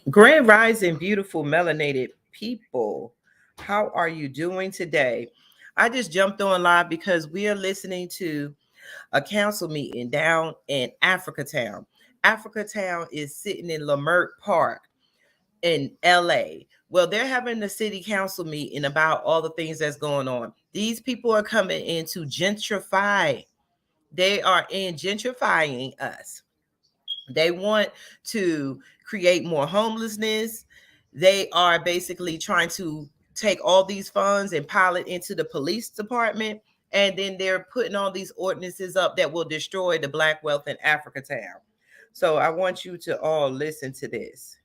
Grand Rising, beautiful melanated people. How are you doing today? I just jumped on live because we are listening to a council meeting down in Africa Town. Africa Town is sitting in Leimert Park in LA. Well, they're having the city council meeting about all the things that's going on. These people are coming in to gentrify. They are in gentrifying us. They want to create more homelessness. They are basically trying to take all these funds and pile it into the police department. And then they're putting all these ordinances up that will destroy the Black wealth in Africa Town. So I want you to all listen to this.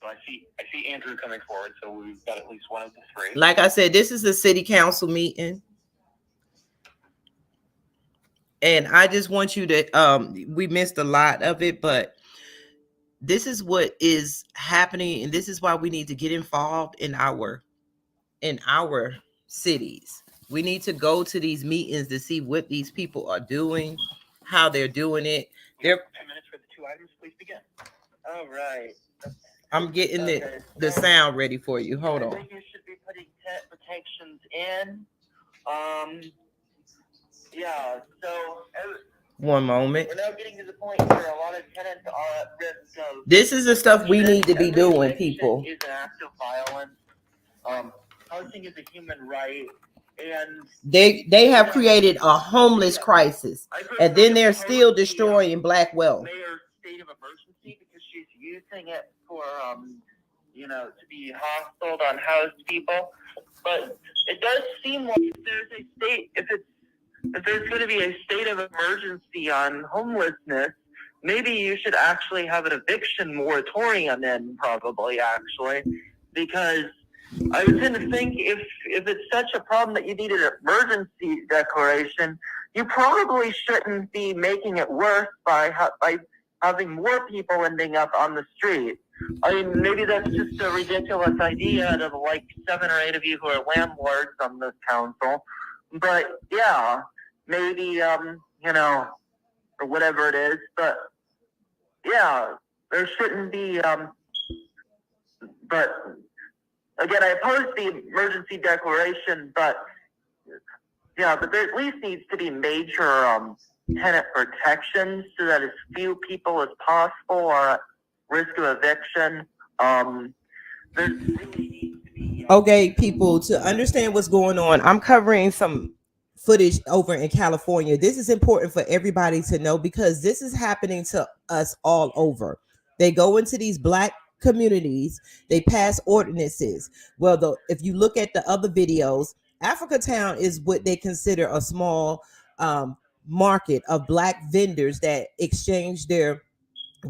So I see Andrew coming forward, so we've got at least one of the three. Like I said, this is a city council meeting. And I just want you to we missed a lot of it, but this is what is happening, and this is why we need to get involved in our cities. We need to go to these meetings to see what these people are doing, how they're doing it. They're 10 minutes for the two items, please begin. All right. I'm getting the sound ready for you. Hold on. I think you should be putting tenant protections in. Yeah, so one moment. We're now getting to the point where a lot of tenants are at risk of. This is the stuff we need to be doing, people. Is an act of violence. Housing is a human right, and they have created a homeless crisis, and then they're still destroying Black wealth. Mayor's state of emergency because she's using it for to be hostile on housed people. But it does seem like there's a state if there's going to be a state of emergency on homelessness, maybe you should actually have an eviction moratorium in, probably, actually, because I was going to think if it's such a problem that you need an emergency declaration, you probably shouldn't be making it worse by having more people ending up on the street. I mean, maybe that's just a ridiculous idea out of like 7 or 8 of you who are landlords on this council. But yeah, maybe or whatever it is. But yeah, there shouldn't be. But again, I oppose the emergency declaration. But yeah, but there at least needs to be major tenant protections so that as few people as possible are at risk of eviction. There really needs to be. Okay, people, to understand what's going on, I'm covering some footage over in California. This is important for everybody to know because this is happening to us all over. They go into these Black communities, they pass ordinances. Well, if you look at the other videos, Africa Town is what they consider a small market of Black vendors that exchange their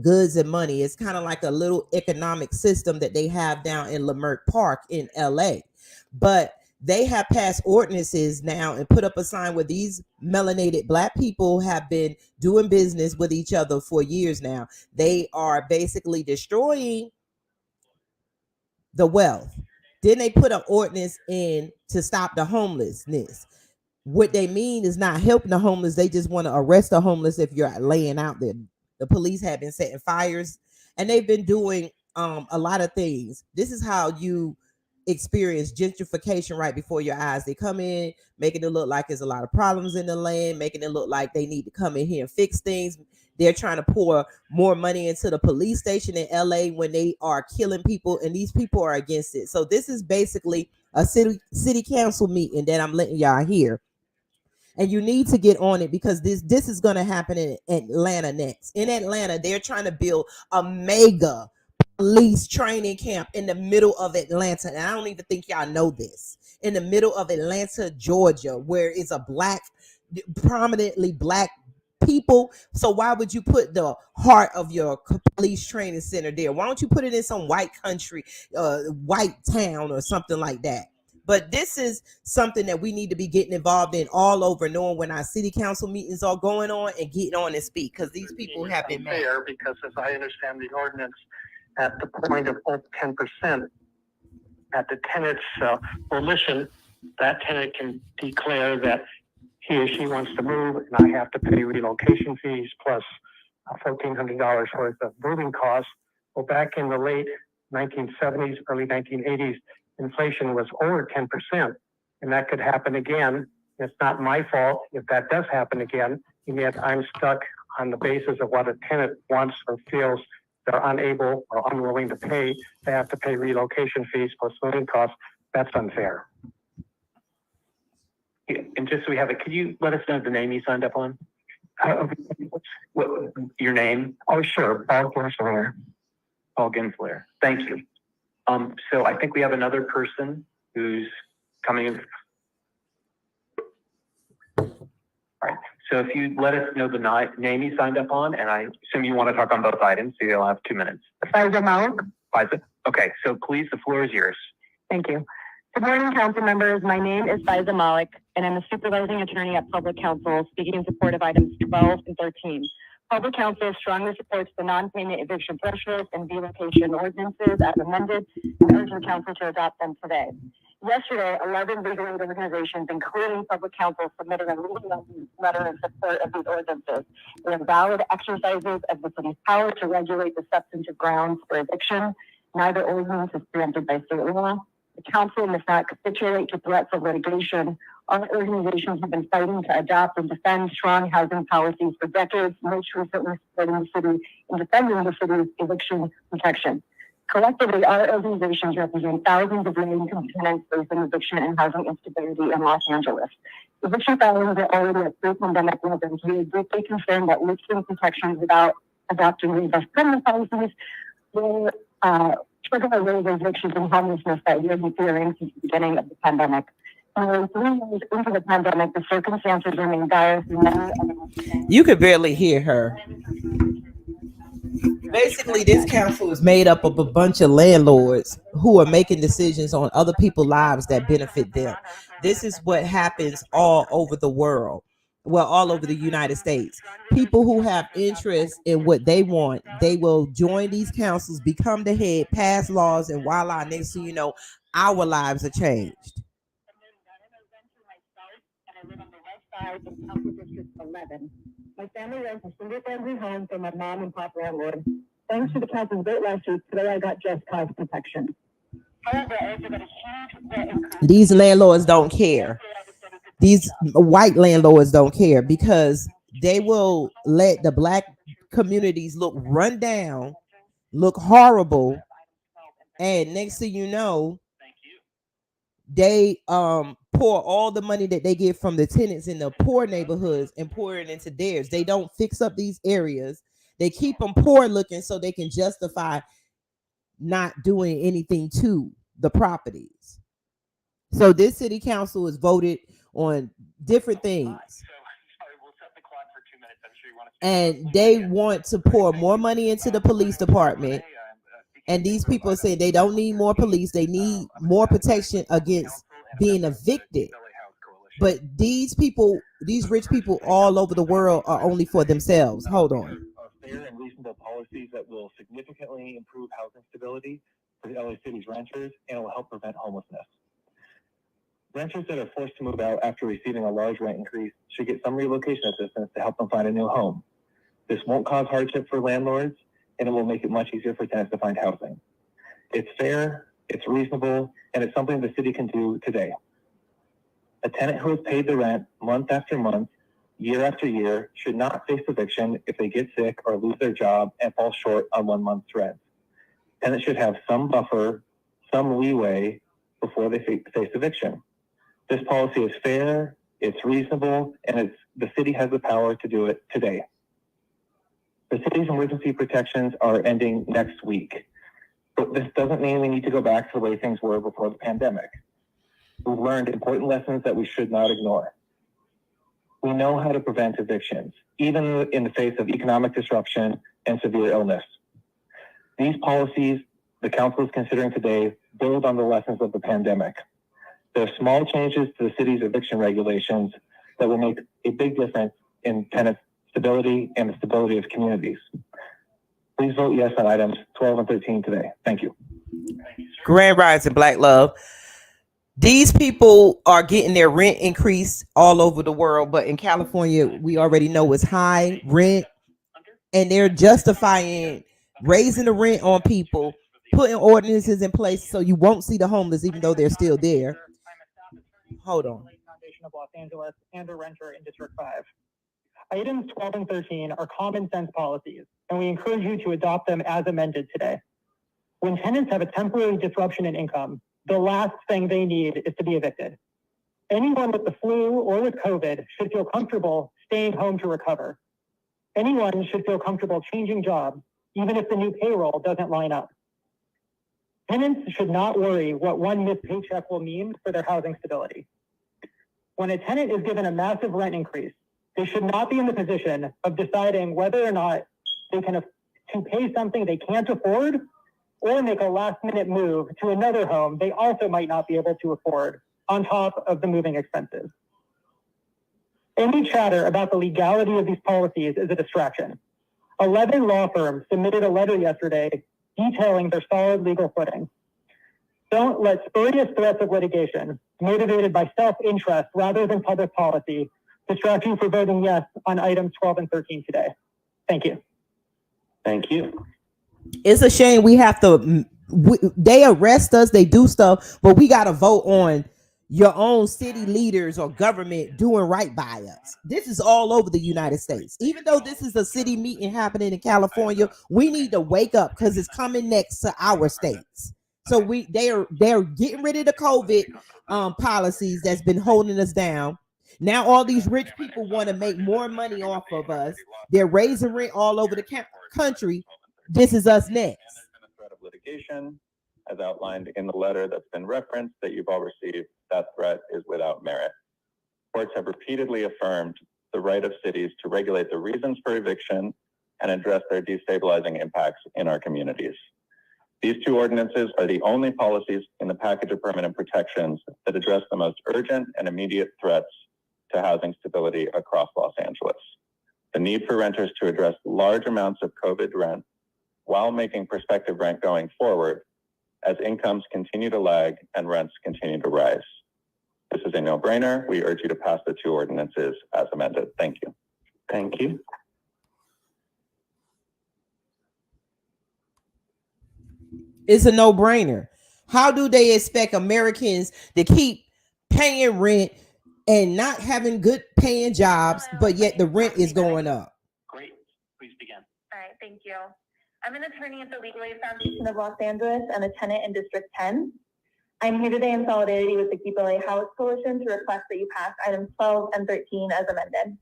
goods and money. It's kind of like a little economic system that they have down in Leimert Park in LA. But they have passed ordinances now and put up a sign where these melanated Black people have been doing business with each other for years now. They are basically destroying the wealth. Then they put an ordinance in to stop the homelessness. What they mean is not helping the homeless. They just want to arrest the homeless if you're laying out there. The police have been setting fires, and they've been doing a lot of things. This is how you experience gentrification right before your eyes. They come in, making it look like there's a lot of problems in the land, making it look like they need to come in here and fix things. They're trying to pour more money into the police station in LA when they are killing people, and these people are against it. So this is basically a city council meeting that I'm letting y'all hear. And you need to get on it because this is going to happen in Atlanta next. In Atlanta, they're trying to build a mega police training camp in the middle of Atlanta. And I don't even think y'all know this. In the middle of Atlanta, Georgia, where it's a prominently Black people. So why would you put the heart of your police training center there? Why don't you put it in some white country, white town or something like that? But this is something that we need to be getting involved in all over, knowing when our city council meetings are going on and getting on and speak, because these people have been mad. Because as I understand the ordinance, at the point of 10%, at the tenant's permission, that tenant can declare that he or she wants to move, and I have to pay relocation fees plus $1,400 worth of moving costs, Well, back in the late 1970s, early 1980s, inflation was over 10%, and that could happen again. It's not my fault if that does happen again, and yet I'm stuck on the basis of what a tenant wants or feels they're unable or unwilling to pay. They have to pay relocation fees plus living costs. That's unfair. And just so we have it, could you let us know the name you signed up on? What, your name? Oh, sure. Paul Gensler. Paul Gensler. Thank you. So I think we have another person who's coming in. All right. So if you let us know the name you signed up on, and I assume you want to talk on both items, so you'll have 2 minutes. Faiza Malik. Faiza? Okay. So please, the floor is yours. Thank you. Good morning, council members. My name is Faiza Malik, and I'm a supervising attorney at Public Counsel, speaking in support of items 12 and 13. Public Counsel strongly supports the non-payment eviction threshold and relocation ordinances as amended and urges the council to adopt them today. Yesterday, 11 legal aid organizations, including Public Counsel, submitted a legal letter in support of these ordinances. They are valid exercises of the city's power to regulate the substantive grounds for eviction. Neither ordinance is preempted by state law. The council must not capitulate to threats of litigation. Our organizations have been fighting to adopt and defend strong housing policies for decades, most recently supporting the city in defending the city's eviction protection. Collectively, our organizations represent thousands of low-income tenants facing eviction and housing instability in Los Angeles. Eviction filings are already at pre-pandemic levels. We are deeply concerned that lifting protections without adopting robust criminal policies will trigger a wave of evictions and homelessness that we have been fearing since the beginning of the pandemic. Nearly 3 years into the pandemic, the circumstances remain dire for many. You could barely hear her. Basically, this council is made up of a bunch of landlords who are making decisions on other people's lives that benefit them. This is what happens all over the world. Well, all over the United States. People who have interest in what they want, they will join these councils, become the head, pass laws, and voila, next thing you know, our lives are changed. I live on the west side of Council District 11. My family rents a single-family home from a mom and pop landlord. Thanks to the council's vote last week, today I got just cause protection. However, I also got a huge rent increase. These landlords don't care. These white landlords don't care because they will let the black communities look run down, look horrible, and next thing you know, they pour all the money that they get from the tenants in the poor neighborhoods and pour it into theirs. They don't fix up these areas. They keep them poor looking so they can justify not doing anything to the properties. So this city council has voted on different things. And they want to pour more money into the police department. And these people say they don't need more police. They need more protection against being evicted. But these people, these rich people all over the world are only for themselves. Hold on. Fair and reasonable policies that will significantly improve housing stability for the LA City's renters and will help prevent homelessness. Renters that are forced to move out after receiving a large rent increase should get some relocation assistance to help them find a new home. This won't cause hardship for landlords, and it will make it much easier for tenants to find housing. It's fair, it's reasonable, and it's something the city can do today. A tenant who has paid the rent month after month, year after year, should not face eviction if they get sick or lose their job and fall short on 1 month's rent. Tenants should have some buffer, some leeway before they face eviction. This policy is fair, it's reasonable, and the city has the power to do it today. The city's emergency protections are ending next week, but this doesn't mean we need to go back to the way things were before the pandemic. We've learned important lessons that we should not ignore. We know how to prevent evictions, even in the face of economic disruption and severe illness. These policies the council is considering today build on the lessons of the pandemic. There are small changes to the city's eviction regulations that will make a big difference in tenant stability and the stability of communities. Please vote yes on items 12 and 13 today. Thank you. Grand Rising Black Love. These people are getting their rent increased all over the world, but in California, we already know it's high rent, and they're justifying raising the rent on people, putting ordinances in place so you won't see the homeless even though they're still there. Hold on. Foundation of Los Angeles and a renter in District 5. Items 12 and 13 are common sense policies, and we encourage you to adopt them as amended today. When tenants have a temporary disruption in income, the last thing they need is to be evicted. Anyone with the flu or with COVID should feel comfortable staying home to recover. Anyone should feel comfortable changing jobs, even if the new payroll doesn't line up. Tenants should not worry what one missed paycheck will mean for their housing stability. When a tenant is given a massive rent increase, they should not be in the position of deciding whether or not they can to pay something they can't afford or make a last-minute move to another home they also might not be able to afford on top of the moving expenses. Any chatter about the legality of these policies is a distraction. 11 law firms submitted a letter yesterday detailing their solid legal footing. Don't let spurious threats of litigation, motivated by self-interest rather than public policy, distract you for voting yes on items 12 and 13 today. Thank you. Thank you. It's a shame we have to. They arrest us, they do stuff, but we got to vote on your own city leaders or government doing right by us. This is all over the United States. Even though this is a city meeting happening in California, we need to wake up because it's coming next to our states. So they're getting rid of the COVID policies that's been holding us down. Now all these rich people want to make more money off of us. They're raising rent all over the country. This is us next. A threat of litigation, as outlined in the letter that's been referenced that you've all received. That threat is without merit. Courts have repeatedly affirmed the right of cities to regulate the reasons for eviction and address their destabilizing impacts in our communities. These two ordinances are the only policies in the package of permanent protections that address the most urgent and immediate threats to housing stability across Los Angeles. The need for renters to address large amounts of COVID rent while making prospective rent going forward as incomes continue to lag and rents continue to rise. This is a no-brainer. We urge you to pass the two ordinances as amended. Thank you. Thank you. It's a no-brainer. How do they expect Americans to keep paying rent and not having good paying jobs, but yet the rent is going up? Great. Please begin. All right, thank you. I'm an attorney at the Legal Aid Foundation of Los Angeles and a tenant in District 10. I'm here today in solidarity with the Keep LA House Coalition to request that you pass items 12 and 13 as amended.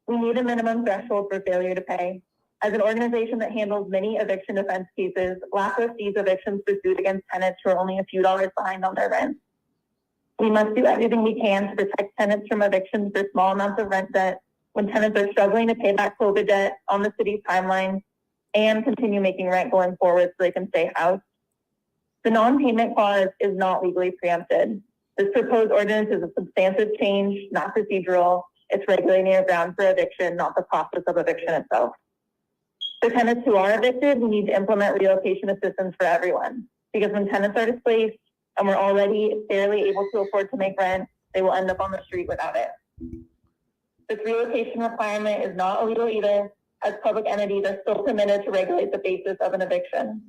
We need a minimum threshold for failure to pay. As an organization that handles many eviction defense cases, LAFRA sees evictions pursued against tenants who are only a few dollars behind on their rent. We must do everything we can to protect tenants from evictions for small amounts of rent debt when tenants are struggling to pay back COVID debt on the city's timeline and continue making rent going forward so they can stay housed. The non-payment clause is not legally preempted. This proposed ordinance is a substantive change, not procedural. It's regulating a ground for eviction, not the process of eviction itself. For tenants who are evicted, we need to implement relocation assistance for everyone, because when tenants are displaced and we're already barely able to afford to make rent, they will end up on the street without it. This relocation requirement is not illegal either, as public entities are still permitted to regulate the basis of an eviction.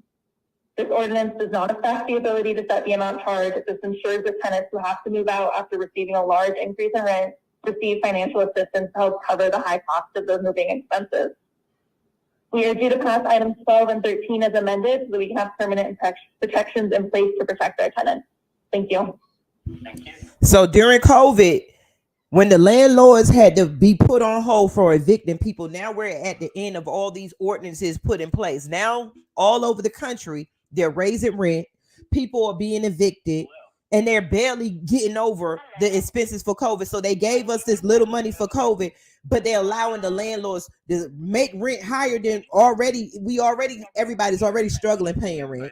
This ordinance does not affect the ability to set the amount charged. This ensures that tenants who have to move out after receiving a large increase in rent receive financial assistance to help cover the high cost of those moving expenses. We urge you to pass items 12 and 13 as amended so that we can have permanent protections in place to protect our tenants. Thank you. Thank you. So during COVID, when the landlords had to be put on hold for evicting people, now we're at the end of all these ordinances put in place. Now, all over the country, they're raising rent. People are being evicted, and they're barely getting over the expenses for COVID. So they gave us this little money for COVID, but they're allowing the landlords to make rent higher than everybody's already struggling paying rent.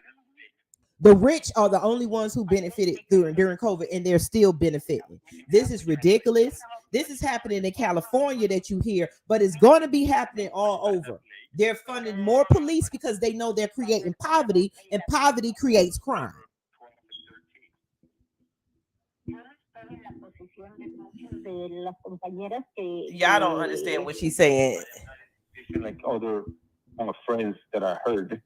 The rich are the only ones who benefited during COVID, and they're still benefiting. This is ridiculous. This is happening in California that you hear, but it's going to be happening all over. They're funding more police because they know they're creating poverty, and poverty creates crime. Y'all don't understand what she's saying. Like other friends that I heard.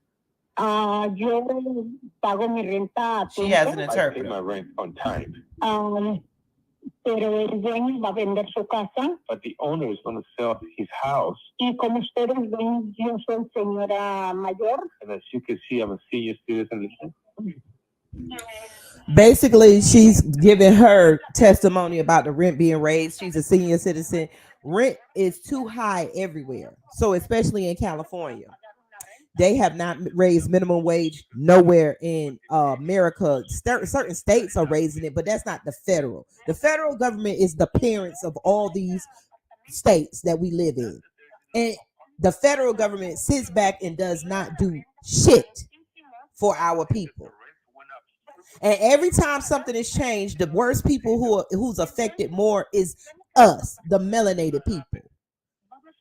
Yo pago mi renta a She has an tiempo. I pay interpreter. my rent on time, Pero el dueño va a vender su casa. but the owner is going to sell his house. Y como ustedes ven, yo soy señora mayor. And as you can see, I'm a senior citizen. Basically, she's giving her testimony about the rent being raised. She's a senior citizen. Rent is too high everywhere, so especially in California. They have not raised minimum wage nowhere in America. Certain states are raising it, but that's not the federal. The federal government is the parents of all these states that we live in. And the federal government sits back and does not do shit for our people. And every time something is changed, the worst people who's affected more is us, the melanated people,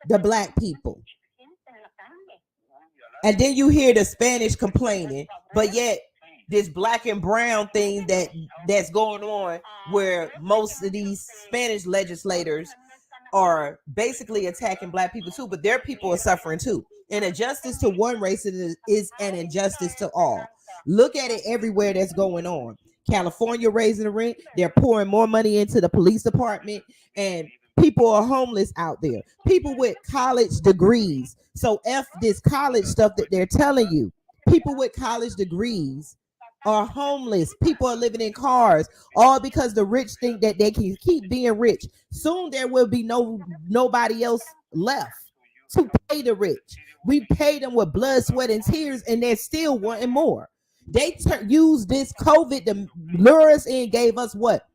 the black people. And then you hear the Spanish complaining, but yet this black and brown thing that's going on, where most of these Spanish legislators are basically attacking black people too, but their people are suffering too. And injustice to one race is an injustice to all. Look at it everywhere that's going on. California raising the rent, they're pouring more money into the police department, and people are homeless out there. People with college degrees. So F this college stuff that they're telling you. People with college degrees are homeless. People are living in cars, all because the rich think that they can keep being rich. Soon there will be nobody else left to pay the rich. We pay them with blood, sweat, and tears, and they're still wanting more. They used this COVID to lure us in, gave us what?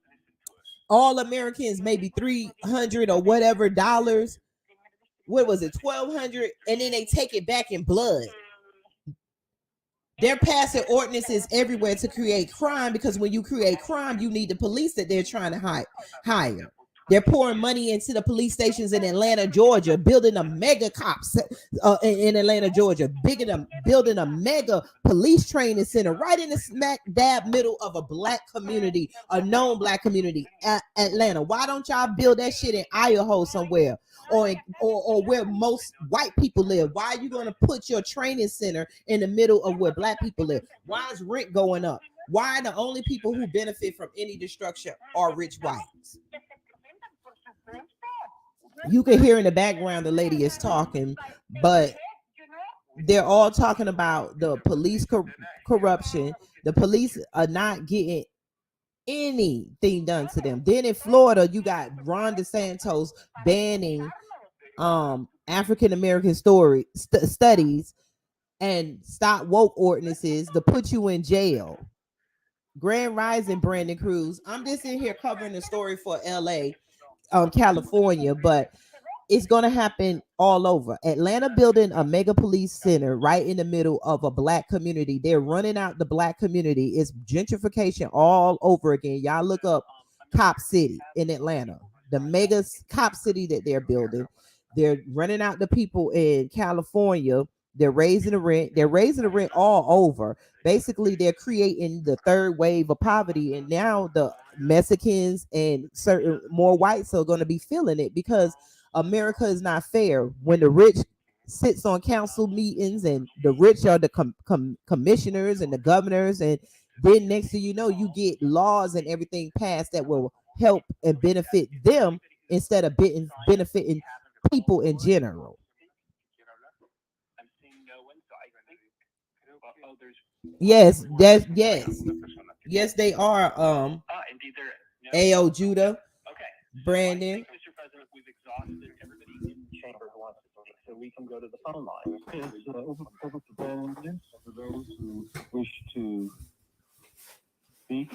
All Americans maybe $300 or whatever dollars. What was it, $1,200? And then they take it back in blood. They're passing ordinances everywhere to create crime, because when you create crime, you need the police that they're trying to hire. They're pouring money into the police stations in Atlanta, Georgia, building a mega cops in Atlanta, Georgia, building a mega police training center right in the smack dab middle of a black community, a known black community, Atlanta. Why don't y'all build that shit in Idaho somewhere, or where most white people live? Why are you going to put your training center in the middle of where black people live? Why is rent going up? Why the only people who benefit from any destruction are rich whites? You can hear in the background the lady is talking, but they're all talking about the police corruption. The police are not getting anything done to them. Then in Florida, you got Ron DeSantis banning African American studies and stop woke ordinances to put you in jail. Grand Rising, Brandon Cruz. I'm just in here covering the story for LA, California, but it's going to happen all over. Atlanta building a mega police center right in the middle of a black community. They're running out the black community. It's gentrification all over again. Y'all look up Cop City in Atlanta, the mega cop city that they're building. They're running out the people in California. They're raising the rent. They're raising the rent all over. Basically, they're creating the third wave of poverty. And now the Mexicans and certain more whites are going to be feeling it, because America is not fair. When the rich sits on council meetings and the rich are the commissioners and the governors, and then next thing you know, you get laws and everything passed that will help and benefit them instead of benefiting people in general. Yes, yes, they are. A.O. Judah, Brandon. Mr. President, we've exhausted everybody in the chamber who wants to speak, so we can go to the phone line. Over to Brandon, for those who wish to speak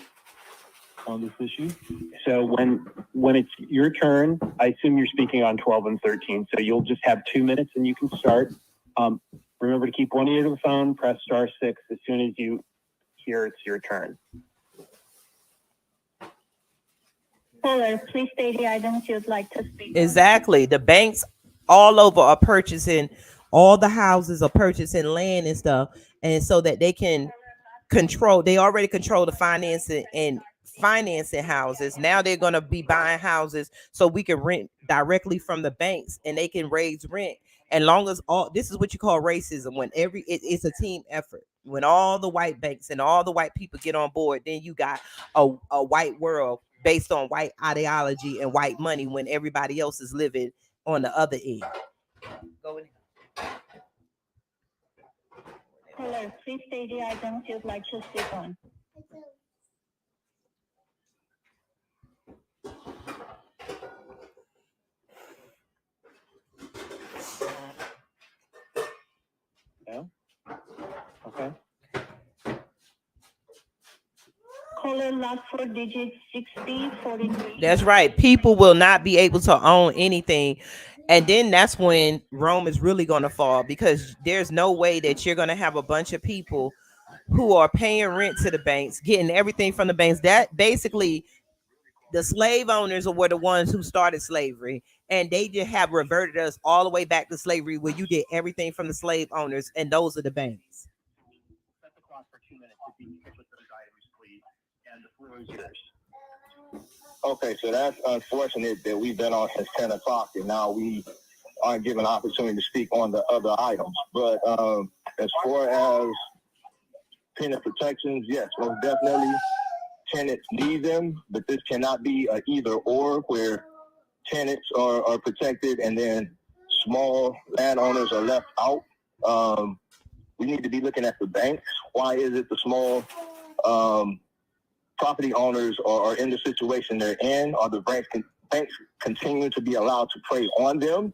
on this issue. So when it's your turn, I assume you're speaking on 12 and 13, so you'll just have 2 minutes and you can start. Remember to keep one ear to the phone, press *6 as soon as you hear it's your turn. Caller, please state the items you'd like to speak. Exactly. The banks all over are purchasing, all the houses are purchasing land and stuff, and so that they can control. They already control the financing houses. Now they're going to be buying houses so we can rent directly from the banks, and they can raise rent And long as all this is what you call racism, when it's a team effort. When all the white banks and all the white people get on board, then you got a white world based on white ideology and white money when everybody else is living on the other end. Go ahead. Caller, please state the items you'd like to speak on. No? Okay. Caller, last four digits 6043. That's right. People will not be able to own anything. And then that's when Rome is really going to fall, because there's no way that you're going to have a bunch of people who are paying rent to the banks, getting everything from the banks. That basically, the slave owners were the ones who started slavery, and they just have reverted us all the way back to slavery, where you get everything from the slave owners, and those are the banks. Set the clock for 2 minutes if you can with those items, please. And the floor is yours. Okay, so that's unfortunate that we've been on since 10 o'clock and now we aren't given opportunity to speak on the other items. But as far as tenant protections, yes, most definitely tenants need them, but this cannot be a either or where tenants are protected and then small landowners are left out. We need to be looking at the banks. Why is it the small property owners are in the situation they're in? Are the banks continue to be allowed to prey on them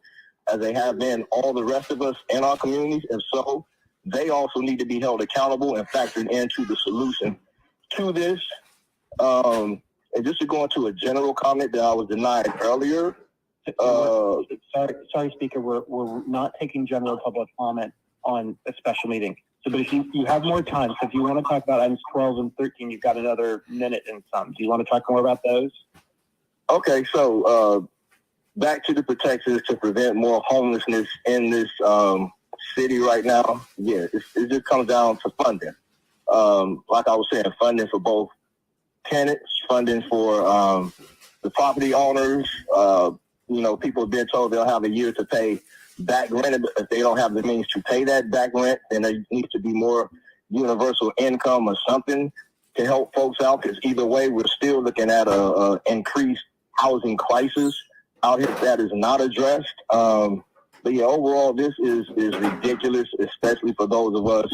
as they have been all the rest of us in our communities? If so, they also need to be held accountable and factored into the solution to this. And just to go into a general comment that I was denied earlier. Sorry, Speaker, we're not taking general public comment on a special meeting. So, but if you have more time, so if you want to talk about items 12 and 13, you've got another minute and some. Do you want to talk more about those? Okay, so back to the protections to prevent more homelessness in this city right now. Yeah, it just comes down to funding. Like I was saying, funding for both tenants, funding for the property owners. People have been told they'll have a year to pay back rent, but if they don't have the means to pay that back rent, then there needs to be more universal income or something to help folks out, because either way, we're still looking at a increased housing crisis out here that is not addressed. But yeah, overall, this is ridiculous, especially for those of us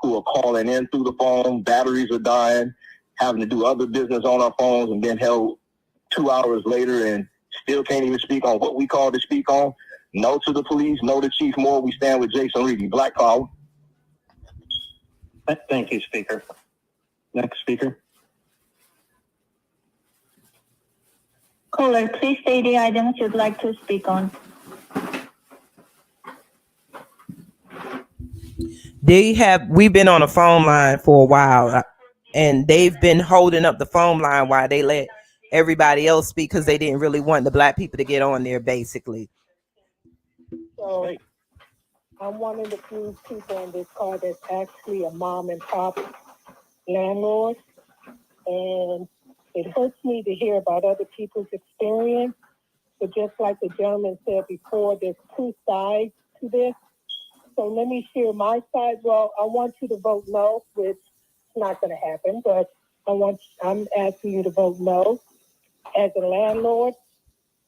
who are calling in through the phone. Batteries are dying, having to do other business on our phones, and then held 2 hours later and still can't even speak on what we call to speak on. No to the police, no to Chief Moore. We stand with Jason Reedy. Black Power. Thank you, Speaker. Next speaker. Caller, please state the items you'd like to speak on. We've been on a phone line for a while, and they've been holding up the phone line while they let everybody else speak, because they didn't really want the black people to get on there, basically. So I'm one of the few people on this call that's actually a mom and pop landlord, and it hurts me to hear about other people's experience. But just like the gentleman said before, there's two sides to this. So let me share my side. Well, I want you to vote no, which is not going to happen, but I'm asking you to vote no. As a landlord,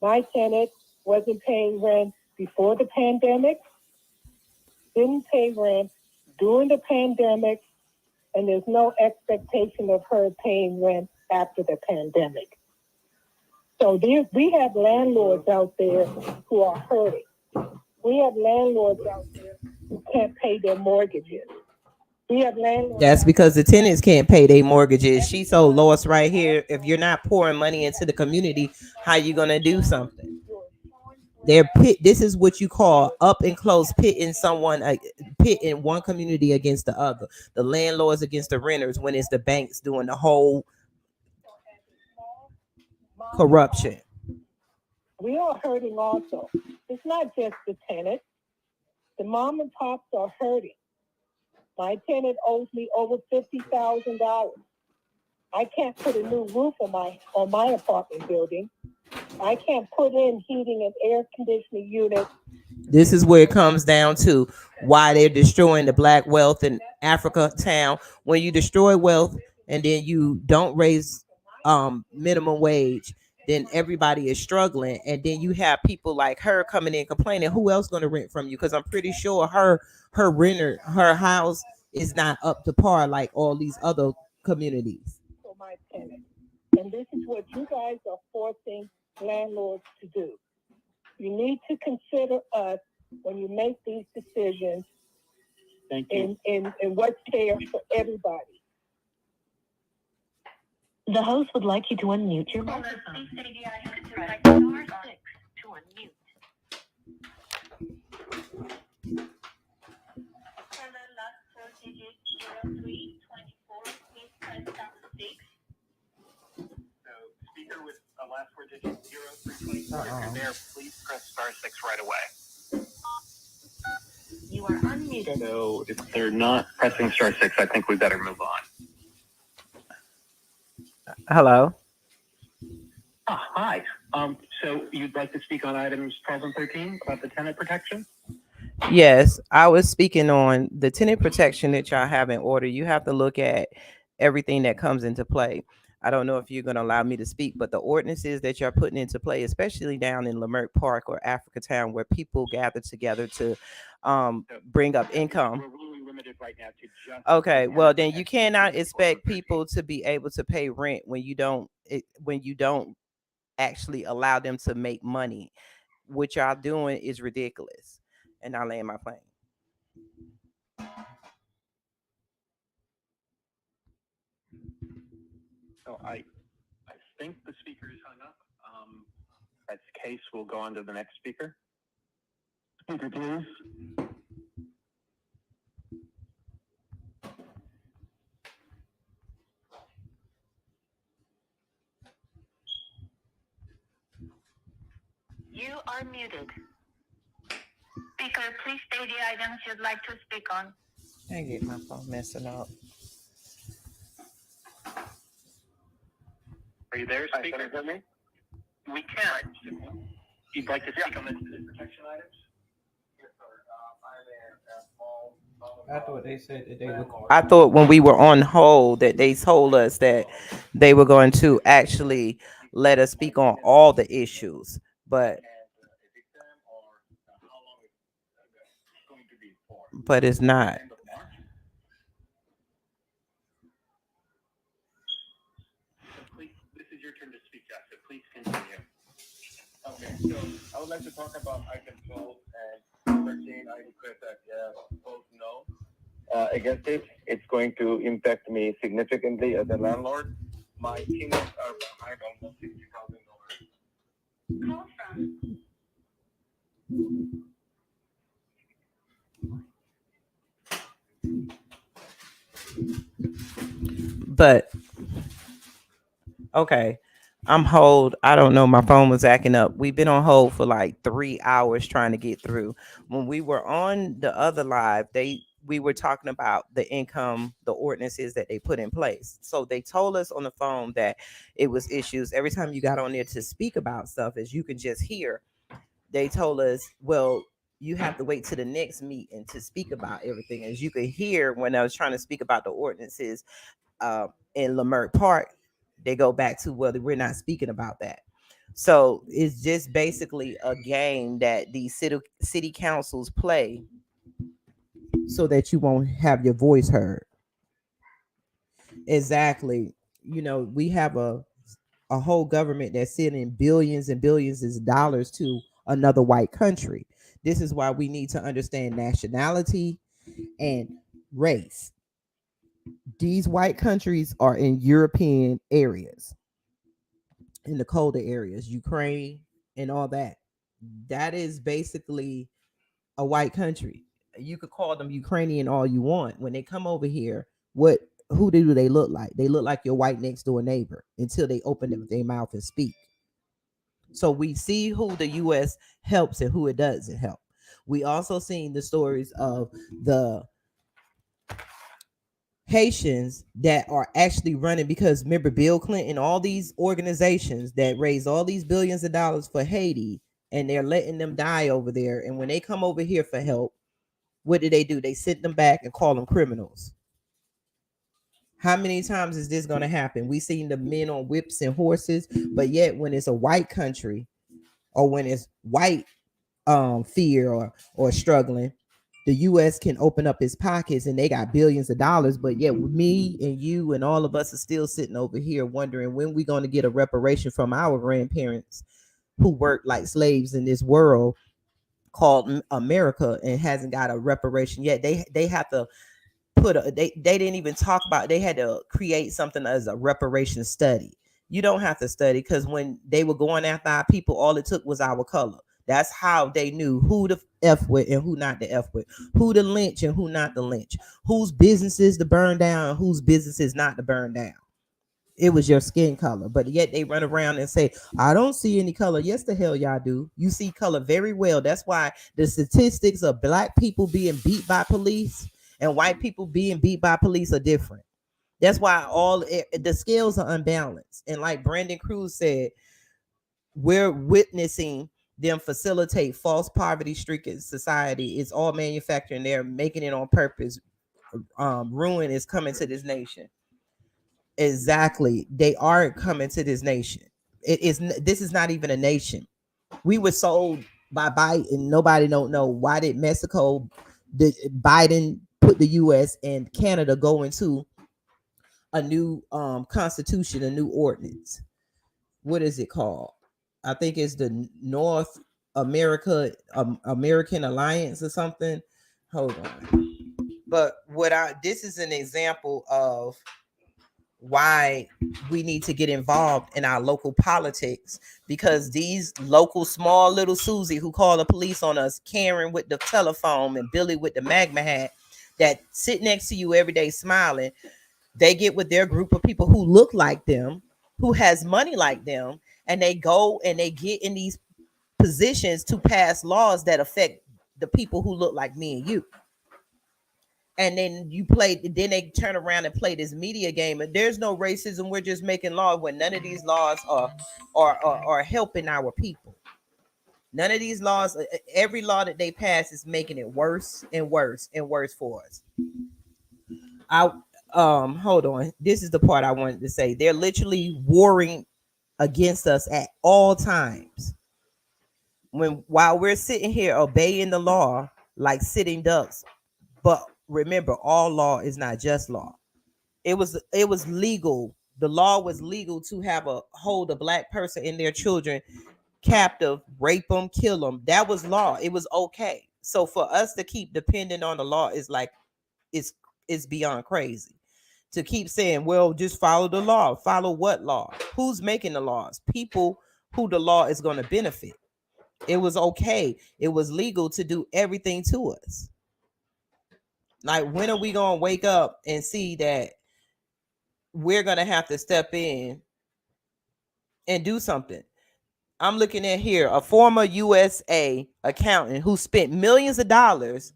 my tenant wasn't paying rent before the pandemic, didn't pay rent during the pandemic, and there's no expectation of her paying rent after the pandemic. So we have landlords out there who are hurting. We have landlords out there who can't pay their mortgages. We have landlords. That's because the tenants can't pay their mortgages. She's so lost right here. If you're not pouring money into the community, how you gonna do something? This is what you call up and close pitting pitting one community against the other. The landlords against the renters, when it's the banks doing the whole corruption. We are hurting also. It's not just the tenant. The mom and pops are hurting. My tenant owes me over $50,000. I can't put a new roof on my apartment building. I can't put in heating and air conditioning units. This is where it comes down to why they're destroying the black wealth in Africa town. When you destroy wealth and then you don't raise minimum wage, then everybody is struggling, and then you have people like her coming in complaining. Who else going to rent from you? Because I'm pretty sure her house is not up to par like all these other communities. For my tenants. And this is what you guys are forcing landlords to do. You need to consider us when you make these decisions. Thank you. In what's fair for everybody. The host would like you to unmute your microphone. Please say the item to like star 6 to unmute. For the last 4 digits, 0324, please press star 6. So, speaker with a last 4 digits 0324. If you're there, please press star 6 right away. You are unmuted. So, if they're not pressing star 6, I think we better move on. Hello. Hi. So you'd like to speak on items 12 and 13 about the tenant protection? Yes, I was speaking on the tenant protection that y'all have in order. You have to look at everything that comes into play. I don't know if you're going to allow me to speak, but the ordinances that you're putting into play, especially down in Leimert Park or Africa Town, where people gather together to bring up income. We're really limited right now to just. Okay, well then you cannot expect people to be able to pay rent when you don't actually allow them to make money. What y'all doing is ridiculous. And I land my plane. So I think the speaker is hung up. That's the case. We'll go on to the next speaker. Speaker, please. You are muted. Speaker, please state the items you'd like to speak on. I get my phone messing up. Are you there, speaker? Can me? We can. You'd like to speak on the tenant protection items? I thought they said that they were. I thought when we were on hold that they told us that they were going to actually let us speak on all the issues, but it's not. This is your turn to speak, Jeff, so please continue. Okay, so I would like to talk about item 12 and 13. I request that vote no against it. It's going to impact me significantly as a landlord. My tenants are behind almost $60,000. Call from. But okay, I'm hold. I don't know. My phone was acting up. We've been on hold for like 3 hours trying to get through. When we were on the other live, we were talking about the income, the ordinances that they put in place. So they told us on the phone that it was issues. Every time you got on there to speak about stuff, as you can just hear, they told us, well, you have to wait to the next meeting to speak about everything. As you could hear when I was trying to speak about the ordinances in Leimert Park, they go back to, well, we're not speaking about that. So it's just basically a game that these city councils play so that you won't have your voice heard. Exactly. You know, we have a whole government that's sending billions and billions of dollars to another white country. This is why we need to understand nationality and race. These white countries are in European areas, in the colder areas, Ukraine and all that. That is basically a white country. You could call them Ukrainian all you want. When they come over here, who do they look like? They look like your white next door neighbor until they open their mouth and speak. So we see who the US helps and who it doesn't help. We also seen the stories of the Haitians that are actually running, because remember Bill Clinton, all these organizations that raise all these billions of dollars for Haiti, and they're letting them die over there. And when they come over here for help, what do? They send them back and call them criminals. How many times is this going to happen? We seen the men on whips and horses, but yet when it's a white country, or when it's white fear or struggling, the US can open up its pockets and they got billions of dollars, but yet me and you and all of us are still sitting over here wondering when we're going to get a reparation from our grandparents who worked like slaves in this world called America and hasn't got a reparation yet. They have to they didn't even talk about, they had to create something as a reparation study. You don't have to study, because when they were going after our people, all it took was our color. That's how they knew who to F with and who not to F with, who to lynch and who not to lynch, whose businesses to burn down and whose businesses not to burn down. It was your skin color. But yet they run around and say, I don't see any color. Yes, the hell y'all do. You see color very well. That's why the statistics of black people being beat by police and white people being beat by police are different. That's why the scales are unbalanced. And like Brandon Cruz said, we're witnessing them facilitate false poverty stricken society. It's all manufacturing. They're making it on purpose. Ruin is coming to this nation. Exactly. They are coming to this nation. This is not even a nation. We were sold by Biden. Nobody don't know why did Mexico, Biden put the US and Canada go into a new constitution, a new ordinance. What is it called? I think it's the North American Alliance or something. Hold on. But this is an example of why we need to get involved in our local politics, because these local small little Susie who call the police on us, Karen with the telephone and Billy with the magma hat, that sit next to you every day smiling, they get with their group of people who look like them, who has money like them, and they go and they get in these positions to pass laws that affect the people who look like me and you. And then then they turn around and play this media game, and there's no racism. We're just making laws when none of these laws are helping our people. None of these laws, every law that they pass is making it worse and worse and worse for us. I hold on. This is the part I wanted to say. They're literally warring against us at all times. While we're sitting here obeying the law like sitting ducks, but remember, all law is not just law. It was legal. The law was legal to hold a black person and their children captive, rape them, kill them. That was law. It was okay. So for us to keep depending on the law is like it's beyond crazy. To keep saying, well, just follow the law. Follow what law? Who's making the laws? People who the law is going to benefit. It was okay. It was legal to do everything to us. Like, when are we going to wake up and see that we're going to have to step in and do something? I'm looking at here, a former USA accountant who spent millions of dollars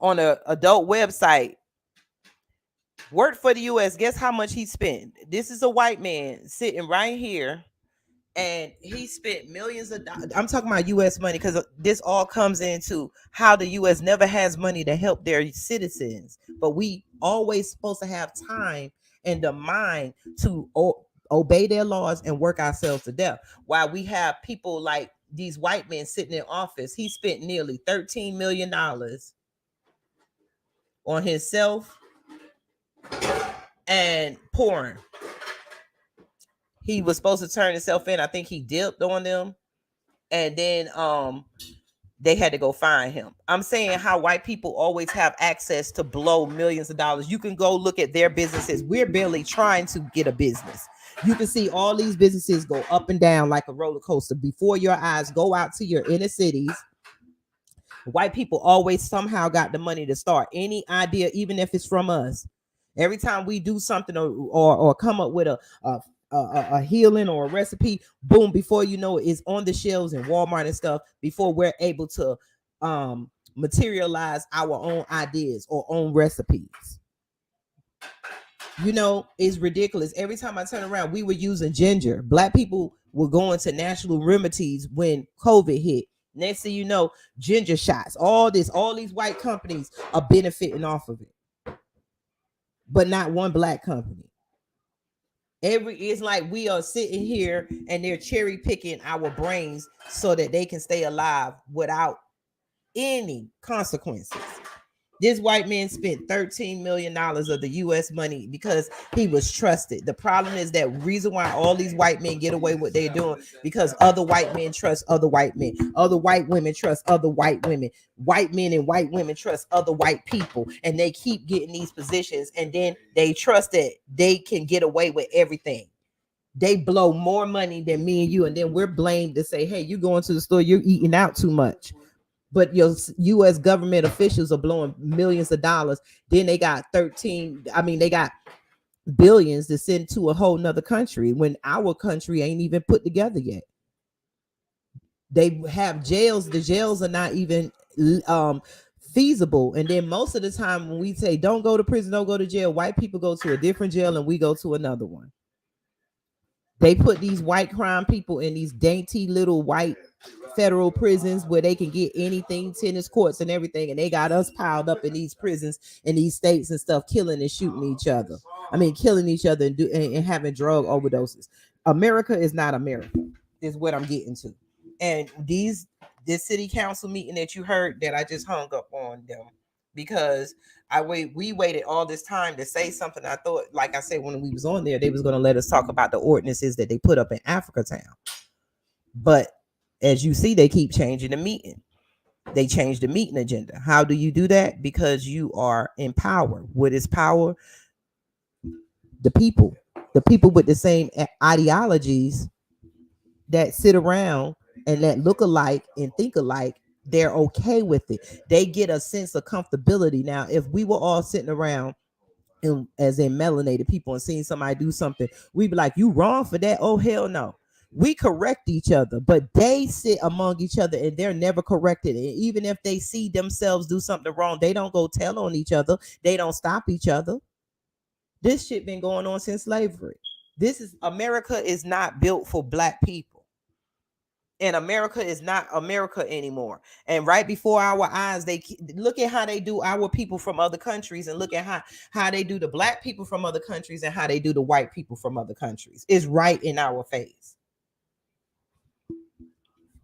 on an adult website, worked for the US. Guess how much he spent? This is a white man sitting right here, and he spent millions of dollars. I'm talking about US money, because this all comes into how the US never has money to help their citizens, but we always supposed to have time and the mind to obey their laws and work ourselves to death. While we have people like these white men sitting in office, he spent nearly $13 million on himself and porn. He was supposed to turn himself in. I think he dipped on them, and then they had to go find him. I'm saying how white people always have access to blow millions of dollars. You can go look at their businesses. We're barely trying to get a business. You can see all these businesses go up and down like a roller coaster before your eyes. Go out to your inner cities. White people always somehow got the money to start any idea, even if it's from us. Every time we do something or come up with a healing or a recipe, boom, before you know it, it's on the shelves in Walmart and stuff before we're able to materialize our own ideas or own recipes. You know, it's ridiculous. Every time I turn around, we were using ginger. Black people were going to natural remedies when COVID hit. Next thing you know, ginger shots, all these white companies are benefiting off of it, but not one black company. It's like we are sitting here and they're cherry picking our brains so that they can stay alive without any consequences. This white man spent $13 million of the US money because he was trusted. The problem is that reason why all these white men get away with what they're doing, because other white men trust other white men. Other white women trust other white women. White men and white women trust other white people. And they keep getting these positions, and then they trust that they can get away with everything. They blow more money than me and you, and then we're blamed to say, hey, you going to the store, you're eating out too much. But your U.S. government officials are blowing millions of dollars. Then they got they got billions to send to a whole nother country when our country ain't even put together yet. They have jails. The jails are not even feasible. And then most of the time when we say don't go to prison, don't go to jail, white people go to a different jail and we go to another one. They put these white crime people in these dainty little white federal prisons where they can get anything, tennis courts and everything, and they got us piled up in these prisons in these states and stuff, killing and shooting each other. Killing each other and having drug overdoses. America is not America, is what I'm getting to. And this city council meeting that you heard, that I just hung up on them because we waited all this time to say something. I thought, like I said, when we was on there, they was going to let us talk about the ordinances that they put up in Africa Town. But as you see, they keep changing the meeting. They changed the meeting agenda. How do you do that? Because you are in power. What is power? The people with the same ideologies that sit around and that look alike and think alike, they're okay with it. They get a sense of comfortability. Now, if we were all sitting around and as in melanated people and seeing somebody do something, we'd be like, you wrong for that. Oh, hell no. We correct each other, but they sit among each other and they're never corrected. And even if they see themselves do something wrong, they don't go tell on each other. They don't stop each other. This shit been going on since slavery. America is not built for black people. And America is not America anymore. And right before our eyes, they look at how they do our people from other countries, and look at how they do the black people from other countries and how they do the white people from other countries. It's right in our face.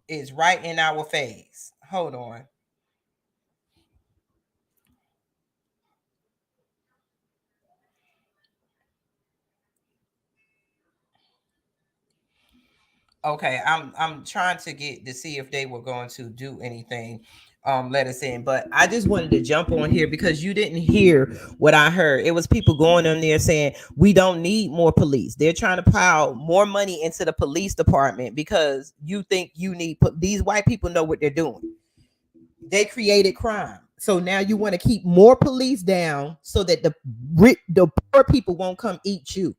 It's right in our face. Hold on. Okay, I'm trying to get to see if they were going to do anything, let us in. But I just wanted to jump on here because you didn't hear what I heard. It was people going on there saying we don't need more police. They're trying to pile more money into the police department because you think you need these white people know what they're doing. They created crime. So now you want to keep more police down so that the poor people won't come eat you.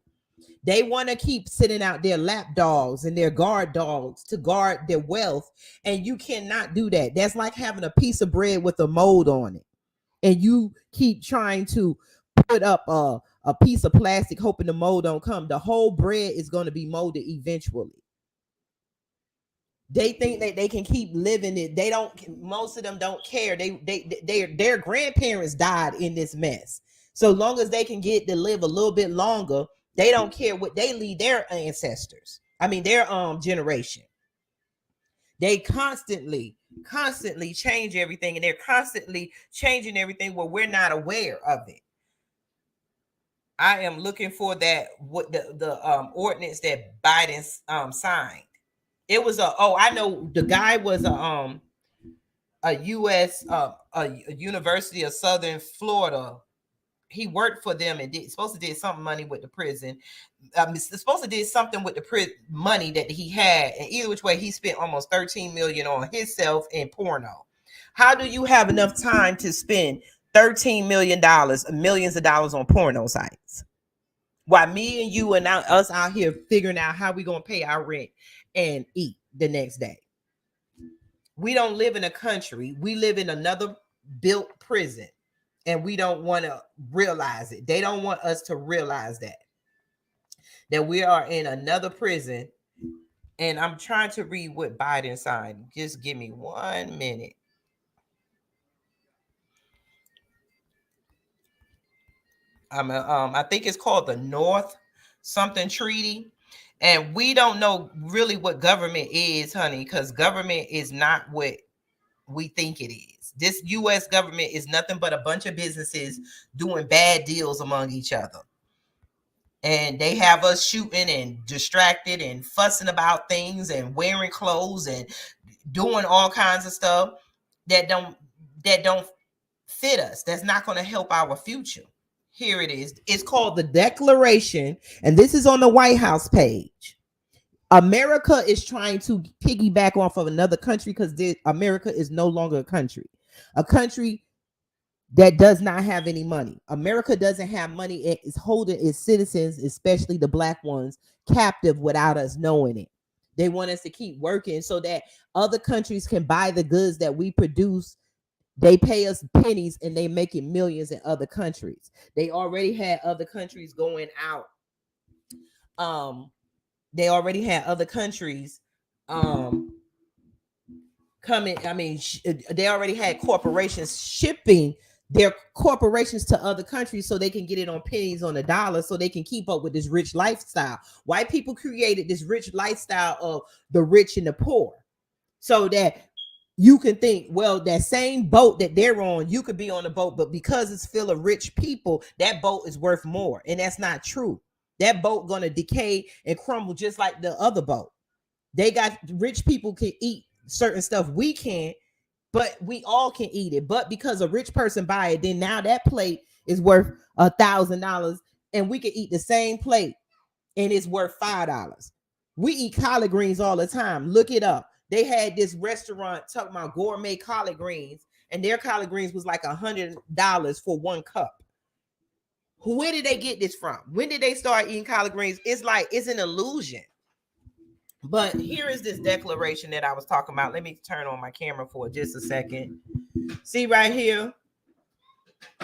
They want to keep sitting out their lap dogs and their guard dogs to guard their wealth. And you cannot do that. That's like having a piece of bread with a mold on it. And you keep trying to put up a piece of plastic hoping the mold don't come. The whole bread is going to be molded eventually. They think that they can keep living it. They don't. Most of them don't care. Their grandparents died in this mess. So long as they can get to live a little bit longer, they don't care what they leave their ancestors. Their generation. They constantly change everything, and they're constantly changing everything where we're not aware of it. I am looking for that what the ordinance that Biden signed. It was I know the guy was a U.S. A University of Southern Florida. He worked for them and supposed to did something money with the prison. Supposed to did something with the money that he had, and either which way, he spent almost $13 million on himself and porno. How do you have enough time to spend $13 million, millions of dollars on porno sites? While me and you and us out here figuring out how we gonna pay our rent and eat the next day. We don't live in a country. We live in another built prison, and we don't want to realize it. They don't want us to realize that we are in another prison. And I'm trying to read what Biden signed. Just give me 1 minute. I think it's called the North something treaty. And we don't know really what government is, honey, because government is not what we think it is. This US government is nothing but a bunch of businesses doing bad deals among each other. And they have us shooting and distracted and fussing about things and wearing clothes and doing all kinds of stuff that don't fit us. That's not going to help our future. Here it is. It's called the Declaration, and this is on the White House page. America is trying to piggyback off of another country because America is no longer a country. A country that does not have any money. America doesn't have money. It is holding its citizens, especially the black ones, captive without us knowing it. They want us to keep working so that other countries can buy the goods that we produce. They pay us pennies and they make it millions in other countries. They already had other countries going out. They already had other countries coming. I mean, they already had corporations shipping their corporations to other countries so they can get it on pennies on the dollar so they can keep up with this rich lifestyle. White people created this rich lifestyle of the rich and the poor so that you can think, well, that same boat that they're on, you could be on the boat, but because it's full of rich people, that boat is worth more. And that's not true. That boat gonna decay and crumble just like the other boat. They got rich people can eat certain stuff we can't, but we all can eat it. But because a rich person buy it, then now that plate is worth $1,000, and we can eat the same plate and it's worth $5. We eat collard greens all the time. Look it up. They had this restaurant talking about gourmet collard greens, and their collard greens was like $100 for 1 cup. Where did they get this from? When did they start eating collard greens? It's like it's an illusion. But here is this declaration that I was talking about. Let me turn on my camera for just a second. See right here?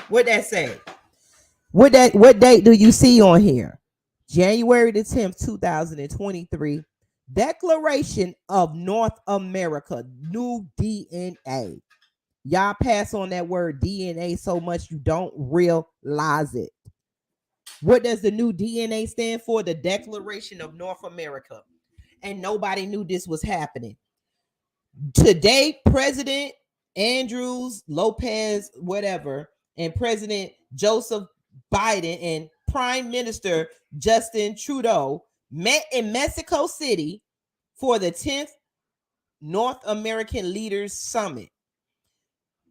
What that say? What date do you see on here? January the 10th, 2023. Declaration of North America, new DNA. Y'all pass on that word DNA so much you don't realize it. What does the new DNA stand for? The Declaration of North America. And nobody knew this was happening. Today, President Andrews, Lopez, whatever, and President Joseph Biden and Prime Minister Justin Trudeau met in Mexico City for the 10th North American Leaders Summit.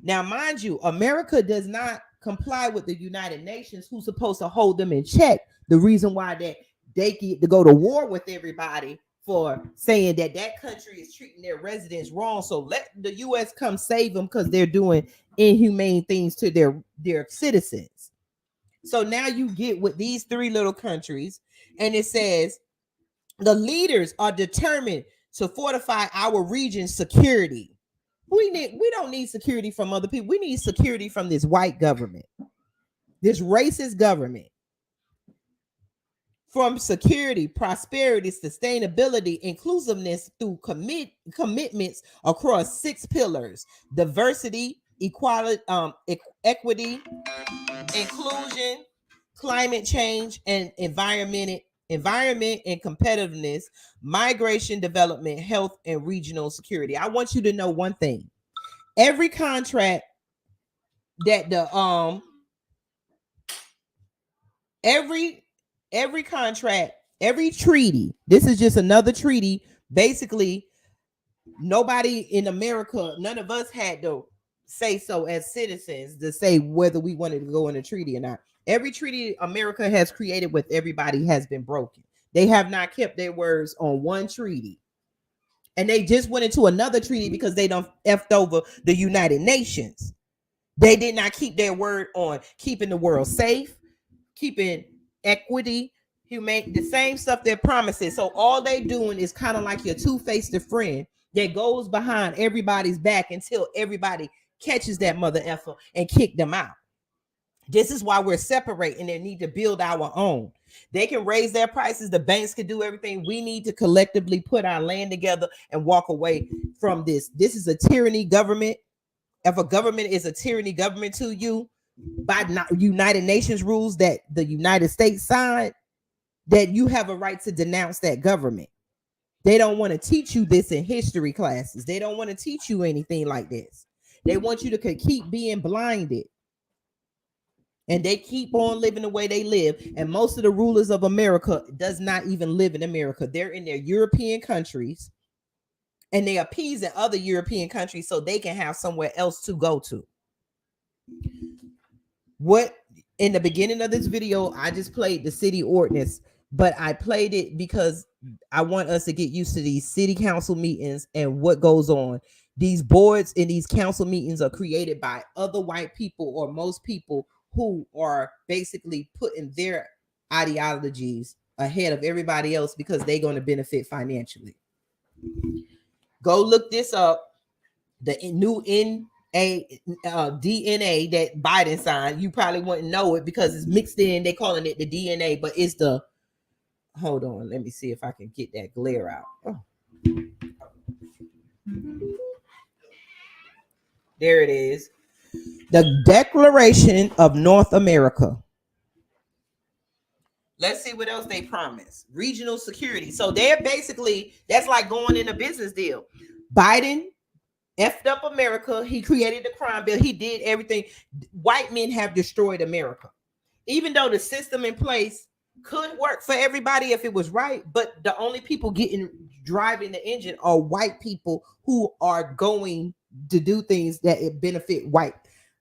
Now, mind you, America does not comply with the United Nations, who's supposed to hold them in check. The reason why they get to go to war with everybody for saying that country is treating their residents wrong. So let the U.S. come save them because they're doing inhumane things to their citizens. So now you get with these 3 little countries, and it says the leaders are determined to fortify our region's security. We don't need security from other people. We need security from this white government, this racist government. From security, prosperity, sustainability, inclusiveness through commitments across 6 pillars: diversity, equality, equity, inclusion, climate change, and environment and competitiveness, migration, development, health, and regional security. I want you to know one thing. Every contract that every contract, every treaty, this is just another treaty. Basically, nobody in America, none of us had to say so as citizens to say whether we wanted to go in a treaty or not. Every treaty America has created with everybody has been broken. They have not kept their words on one treaty. And they just went into another treaty because they done effed over the United Nations. They did not keep their word on keeping the world safe, keeping equity, humane, the same stuff they're promising. So all they doing is kind of like your two-faced friend that goes behind everybody's back until everybody catches that mother effer and kick them out. This is why we're separating and need to build our own. They can raise their prices. The banks can do everything. We need to collectively put our land together and walk away from this. This is a tyranny government. If a government is a tyranny government to you by United Nations rules that the United States signed, that you have a right to denounce that government. They don't want to teach you this in history classes. They don't want to teach you anything like this. They want you to keep being blinded. And they keep on living the way they live. And most of the rulers of America does not even live in America. They're in their European countries. And they appease in other European countries so they can have somewhere else to go to. What in the beginning of this video, I just played the city ordinance, but I played it because I want us to get used to these city council meetings and what goes on. These boards and these council meetings are created by other white people or most people who are basically putting their ideologies ahead of everybody else because they're going to benefit financially. Go look this up. The new DNA that Biden signed. You probably wouldn't know it because it's mixed in. They calling it the DNA, but it's the. Hold on, let me see if I can get that glare out. Oh. There it is. The Declaration of North America. Let's see what else they promise. Regional security. So they're basically, that's like going in a business deal. Biden effed up America. He created the crime bill. He did everything. White men have destroyed America. Even though the system in place could work for everybody if it was right, but the only people driving the engine are white people who are going to do things that benefit white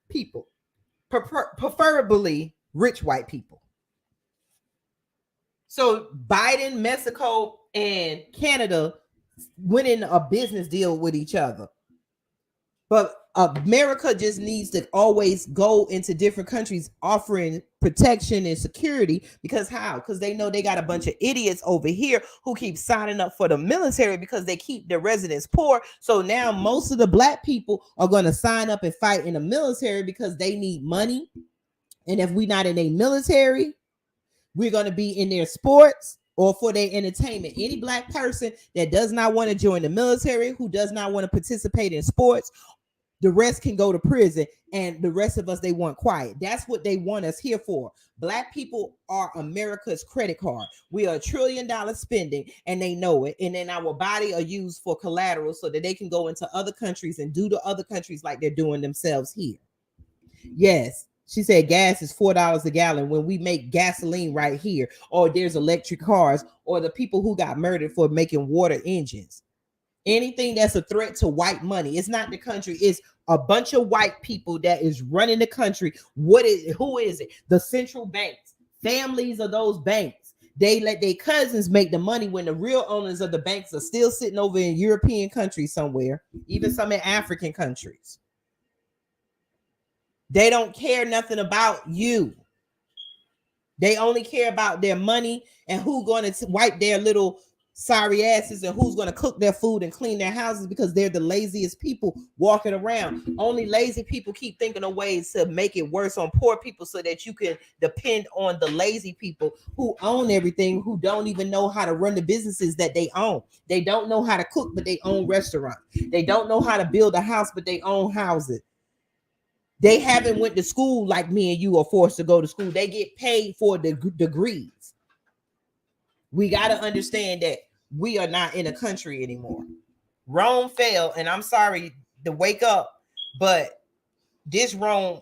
people, preferably rich white people. So Biden, Mexico, and Canada went in a business deal with each other. But America just needs to always go into different countries offering protection and security. Because how? Because they know they got a bunch of idiots over here who keep signing up for the military because they keep their residents poor. So now most of the black people are going to sign up and fight in the military because they need money. And if we're not in a military, we're going to be in their sports or for their entertainment. Any black person that does not want to join the military, who does not want to participate in sports, the rest can go to prison, and the rest of us, they want quiet. That's what they want us here for. Black people are America's credit card. We are $1 trillion spending, and they know it. And then our body are used for collateral so that they can go into other countries and do to other countries like they're doing themselves here. Yes. She said gas is $4 a gallon when we make gasoline right here, or there's electric cars, or the people who got murdered for making water engines. Anything that's a threat to white money. It's not the country. It's a bunch of white people that is running the country. Who is it? The central banks. Families of those banks. They let their cousins make the money when the real owners of the banks are still sitting over in European countries somewhere, even some in African countries. They don't care nothing about you. They only care about their money and who's going to wipe their little sorry asses and who's going to cook their food and clean their houses because they're the laziest people walking around. Only lazy people keep thinking of ways to make it worse on poor people so that you can depend on the lazy people who own everything, who don't even know how to run the businesses that they own. They don't know how to cook, but they own restaurants. They don't know how to build a house, but they own houses. They haven't went to school like me and you are forced to go to school. They get paid for the degrees. We got to understand that we are not in a country anymore. Rome fell, and I'm sorry to wake up, but this Rome,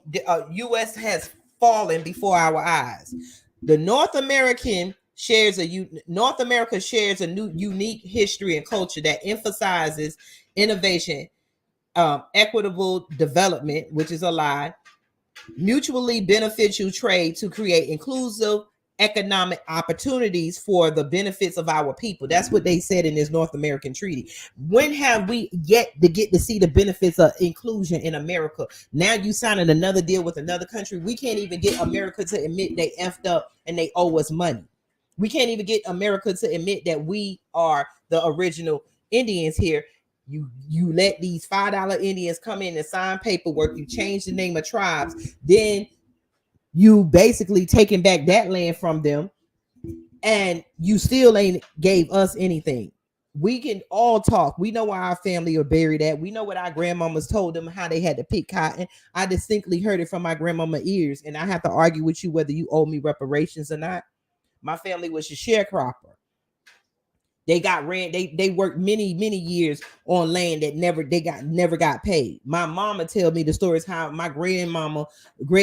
U.S. has fallen before our eyes. The North America shares a new unique history and culture that emphasizes innovation, equitable development, which is a lie, mutually beneficial trade to create inclusive economic opportunities for the benefits of our people. That's what they said in this North American treaty. When have we yet to get to see the benefits of inclusion in America? Now you signing another deal with another country. We can't even get America to admit they effed up and they owe us money. We can't even get America to admit that we are the original Indians here. You let these $5 Indians come in and sign paperwork. You change the name of tribes. Then you basically taking back that land from them, and you still ain't gave us anything. We can all talk. We know where our family are buried at. We know what our grandmamas told them how they had to pick cotton. I distinctly heard it from my grandmama ears, and I have to argue with you whether you owe me reparations or not. My family was a sharecropper. They got rent. They worked many years on land that never got paid. My mama tell me the stories how my great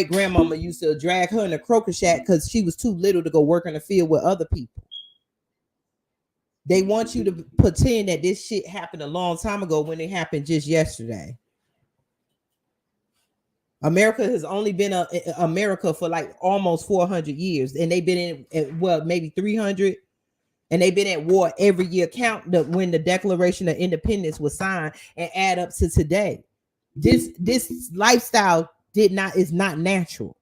grandmama used to drag her in a croaker shack because she was too little to go work in the field with other people. They want you to pretend that this shit happened a long time ago when it happened just yesterday. America has only been America for like almost 400 years, and they've been in maybe 300. And they've been at war every year. Count when the Declaration of Independence was signed and add up to today. This lifestyle is not natural.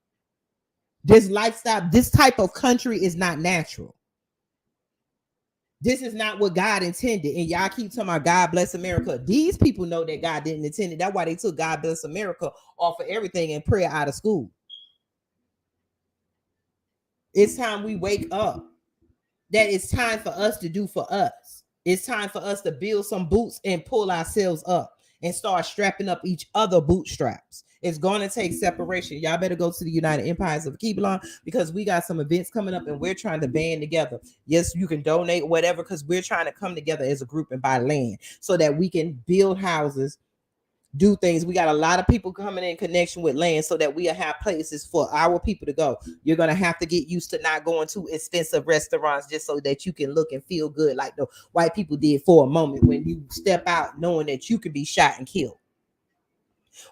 This lifestyle, this type of country is not natural. This is not what God intended. And y'all keep talking about God bless America. These people know that God didn't intend it. That's why they took God bless America off of everything and prayer out of school. It's time we wake up. That it's time for us to do for us. It's time for us to build some boots and pull ourselves up and start strapping up each other bootstraps. It's going to take separation. Y'all better go to the United Empires of Kibelon because we got some events coming up and we're trying to band together. Yes, you can donate whatever because we're trying to come together as a group and buy land so that we can build houses, do things. We got a lot of people coming in connection with land so that we'll have places for our people to go. You're going to have to get used to not going to expensive restaurants just so that you can look and feel good like the white people did for a moment when you step out knowing that you could be shot and killed.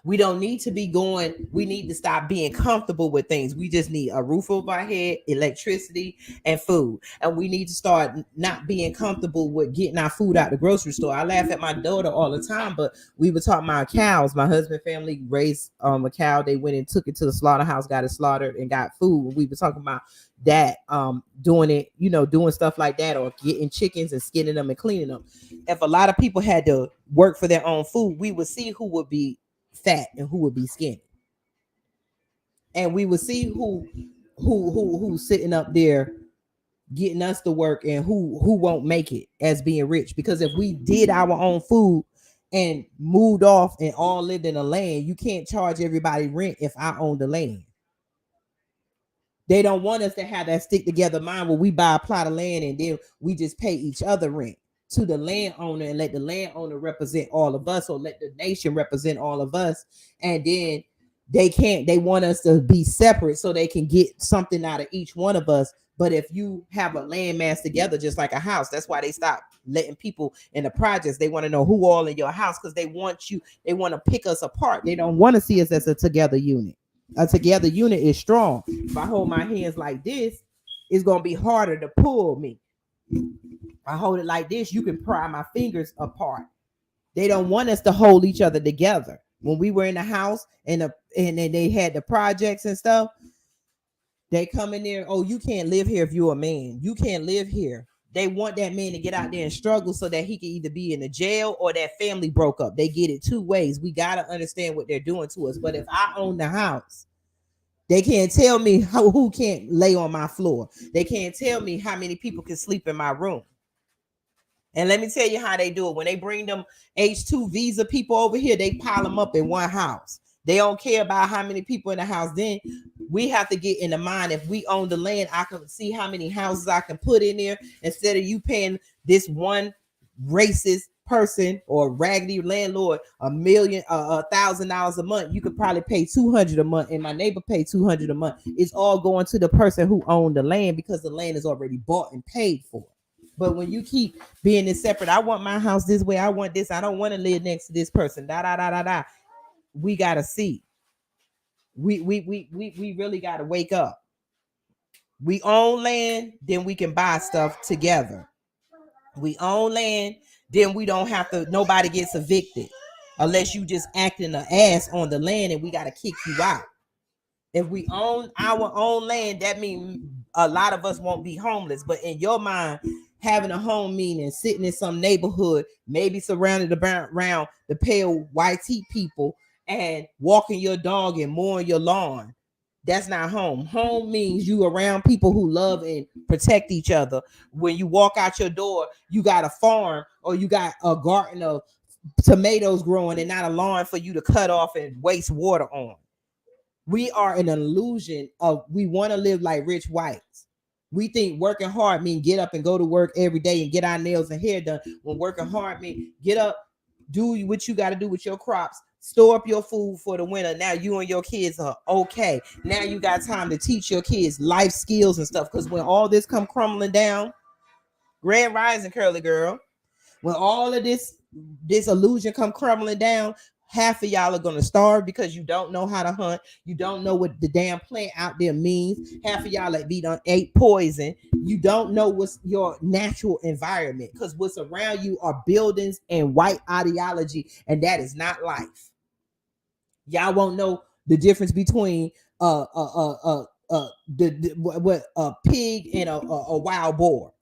We don't need to be going. We need to stop being comfortable with things. We just need a roof over our head, electricity, and food. And we need to start not being comfortable with getting our food out the grocery store. I laugh at my daughter all the time, but we were talking about cows. My husband's family raised a cow. They went and took it to the slaughterhouse, got it slaughtered, and got food. We were talking about that, doing it, doing stuff like that, or getting chickens and skinning them and cleaning them. If a lot of people had to work for their own food, we would see who would be fat and who would be skinny, and we would see who's sitting up there getting us to work and who won't make it as being rich. Because if we did our own food and moved off and all lived in a land, you can't charge everybody rent if I own the land. They don't want us to have that stick together mind where we buy a plot of land and then we just pay each other rent to the landowner and let the landowner represent all of us, or let the nation represent all of us. And then they want us to be separate so they can get something out of each one of us. But if you have a landmass together, just like a house, that's why they stop letting people in the projects. They want to know who all in your house because they want to pick us apart. They don't want to see us as a together unit. A together unit is strong. If I hold my hands like this, it's going to be harder to pull me. I hold it like this, you can pry my fingers apart. They don't want us to hold each other together. When we were in the house and they had the projects and stuff, they come in there, oh, you can't live here if you're a man. You can't live here. They want that man to get out there and struggle so that he can either be in the jail or that family broke up. They get it two ways. We got to understand what they're doing to us. But if I own the house, they can't tell me who can't lay on my floor. They can't tell me how many people can sleep in my room. And let me tell you how they do it. When they bring them H-2 visa people over here, they pile them up in one house. They don't care about how many people in the house. Then we have to get in the mind, if we own the land, I can see how many houses I can put in there. Instead of you paying this one racist person or raggedy landlord $1,000 a month, you could probably pay $200 a month, and my neighbor pay $200 a month. It's all going to the person who owned the land because the land is already bought and paid for. But when you keep being this separate, I want my house this way, I want this, I don't want to live next to this person, we gotta see. We really gotta wake up. We own land, then we can buy stuff together. We own land, then we don't have to, nobody gets evicted unless you just acting an ass on the land and we gotta kick you out. If we own our own land, that means a lot of us won't be homeless. But in your mind, having a home meeting, sitting in some neighborhood, maybe surrounded around the pale white people, and walking your dog and mowing your lawn. That's not home. Home means you around people who love and protect each other. When you walk out your door, you got a farm or you got a garden of tomatoes growing and not a lawn for you to cut off and waste water on. We are an illusion of we want to live like rich whites. We think working hard mean get up and go to work every day and get our nails and hair done. When working hard mean get up, do what you got to do with your crops, store up your food for the winter. Now you and your kids are okay. Now you got time to teach your kids life skills and stuff. Because when all this come crumbling down, Grand Rising Curly Girl, when all of this illusion come crumbling down, half of y'all are gonna starve because you don't know how to hunt. You don't know what the damn plant out there means. Half of y'all that be done ate poison. You don't know what's your natural environment because what's around you are buildings and white ideology, and that is not life. Y'all won't know the difference between what a pig and a wild boar.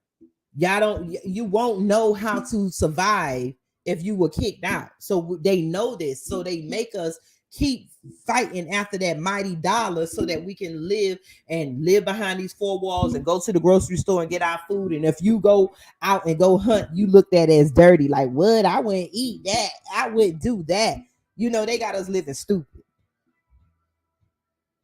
You won't know how to survive if you were kicked out. So they know this, so they make us keep fighting after that mighty dollar so that we can live behind these four walls and go to the grocery store and get our food. And if you go out and go hunt, you looked at as dirty, like what? I wouldn't eat that, I wouldn't do that. They got us living stupid.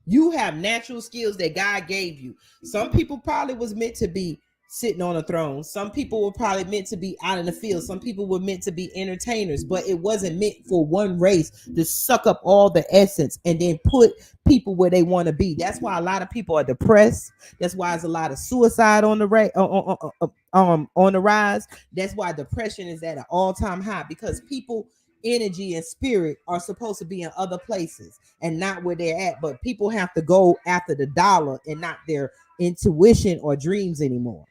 You have natural skills that God gave you. Some people probably was meant to be sitting on a throne. Some people were probably meant to be out in the field. Some people were meant to be entertainers, but it wasn't meant for one race to suck up all the essence and then put people where they want to be. That's why a lot of people are depressed. That's why there's a lot of suicide on the on the rise. That's why depression is at an all-time high, because people energy and spirit are supposed to be in other places and not where they're at, but people have to go after the dollar and not their intuition or dreams anymore.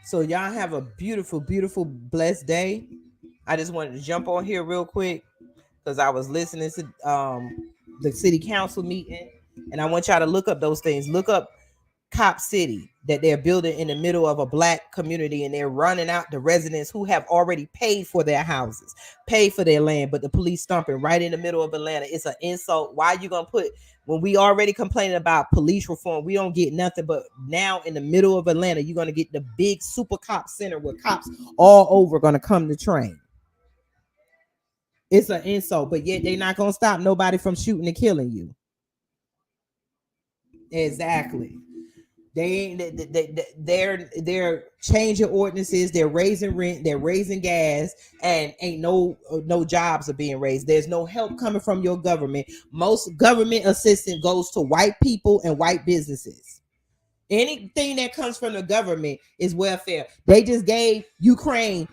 So y'all have a beautiful, beautiful, blessed day. I just wanted to jump on here real quick because I was listening to the city council meeting, and I want y'all to look up those things. Look up Cop City that they're building in the middle of a black community, and they're running out the residents who have already paid for their houses, paid for their land, but the police stomping right in the middle of Atlanta. It's an insult. Why are you gonna put, when we already complaining about police reform, we don't get nothing, but now in the middle of Atlanta, you're gonna get the big super cop center where cops all over gonna come to train. It's an insult, but yet they're not gonna stop nobody from shooting and killing you. Exactly. They're changing ordinances, they're raising rent, they're raising gas, and ain't no jobs are being raised. There's no help coming from your government. Most government assistance goes to white people and white businesses. Anything that comes from the government is welfare. They just gave Ukraine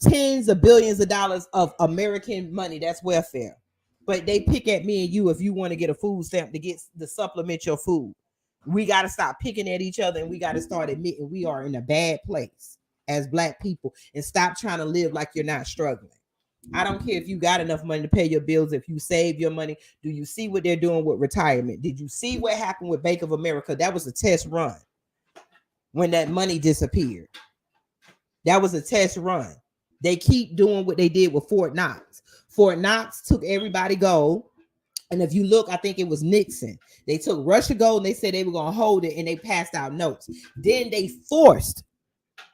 tens of billions of dollars of American money. That's welfare. But they pick at me and you if you want to get a food stamp to supplement your food. We got to stop picking at each other, and we got to start admitting we are in a bad place as black people, and stop trying to live like you're not struggling. I don't care if you got enough money to pay your bills, if you save your money. Do you see what they're doing with retirement? Did you see what happened with Bank of America? That was a test run when that money disappeared. That was a test run. They keep doing what they did with Fort Knox. Fort Knox took everybody gold. And if you look, I think it was Nixon. They took Russia gold and they said they were going to hold it, and they passed out notes. Then they forced.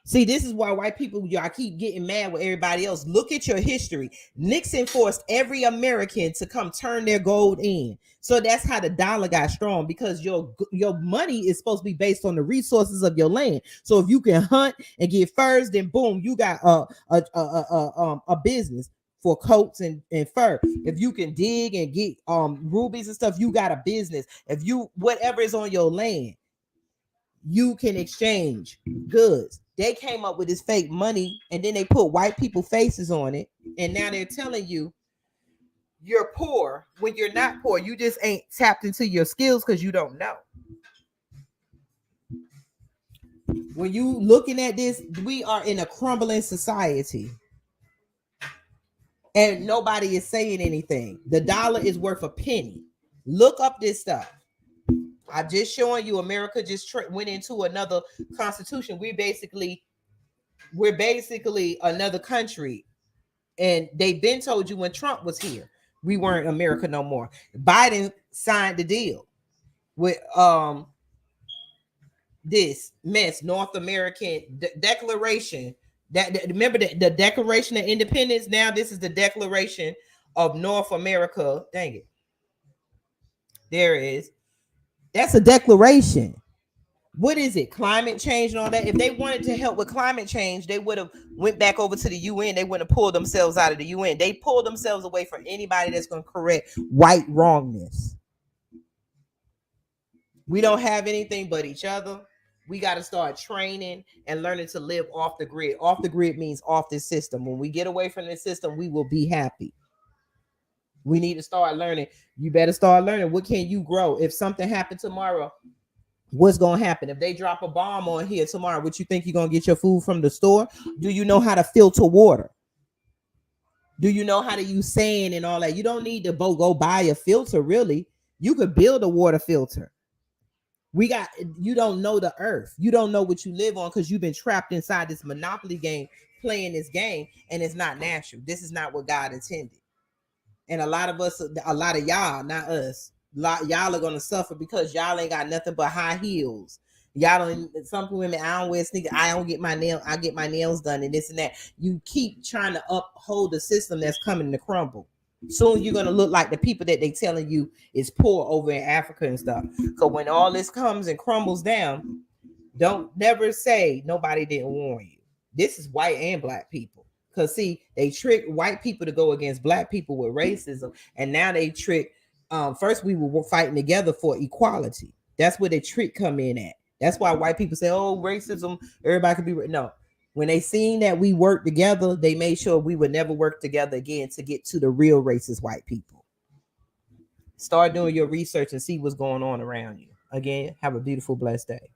See, this is why white people, y'all keep getting mad with everybody else. Look at your history. Nixon forced every American to come turn their gold in. So that's how the dollar got strong, because your money is supposed to be based on the resources of your land. So if you can hunt and get furs, then boom, you got a business for coats and fur. If you can dig and get rubies and stuff, you got a business. If you, whatever is on your land, you can exchange goods. They came up with this fake money, and then they put white people faces on it, and now they're telling you you're poor when you're not poor. You just ain't tapped into your skills because you don't know. When you looking at this, we are in a crumbling society, and nobody is saying anything. The dollar is worth a penny. Look up this stuff. I'm just showing you America just went into another constitution. We're basically another country. And they've been told you when Trump was here, we weren't America no more. Biden signed the deal with this mess, North American Declaration. Remember the Declaration of Independence. Now this is the Declaration of North America. Dang it, there it is. That's a declaration. What is it? Climate change and all that. If they wanted to help with climate change, they would have went back over to the UN. They wouldn't have pulled themselves out of the UN. They pulled themselves away from anybody that's going to correct white wrongness. We don't have anything but each other. We got to start training and learning to live off the grid. Off the grid means off this system. When we get away from this system, we will be happy. We need to start learning. You better start learning. What can you grow? If something happened tomorrow, what's going to happen? If they drop a bomb on here tomorrow, what you think you're going to get your food from the store? Do you know how to filter water? Do you know how to use sand and all that? You don't need to go buy a filter, really. You could build a water filter. You don't know the earth. You don't know what you live on because you've been trapped inside this monopoly game, playing this game, and it's not natural. This is not what God intended. And a lot of y'all, not us, y'all are gonna suffer because y'all ain't got nothing but high heels. Y'all don't. Some women, I don't wear sneakers. I don't get my nails done and this and that. You keep trying to uphold the system that's coming to crumble. Soon you're gonna look like the people that they telling you is poor over in Africa and stuff. So when all this comes and crumbles down, don't never say nobody didn't warn you. This is white and black people. Because see, they trick white people to go against black people with racism, and now they trick. First we were fighting together for equality. That's where the trick come in at. That's why white people say, "Oh, racism, everybody can be." No, when they seen that we worked together, they made sure we would never work together again to get to the real racist white people. Start doing your research and see what's going on around you. Again, have a beautiful, blessed day.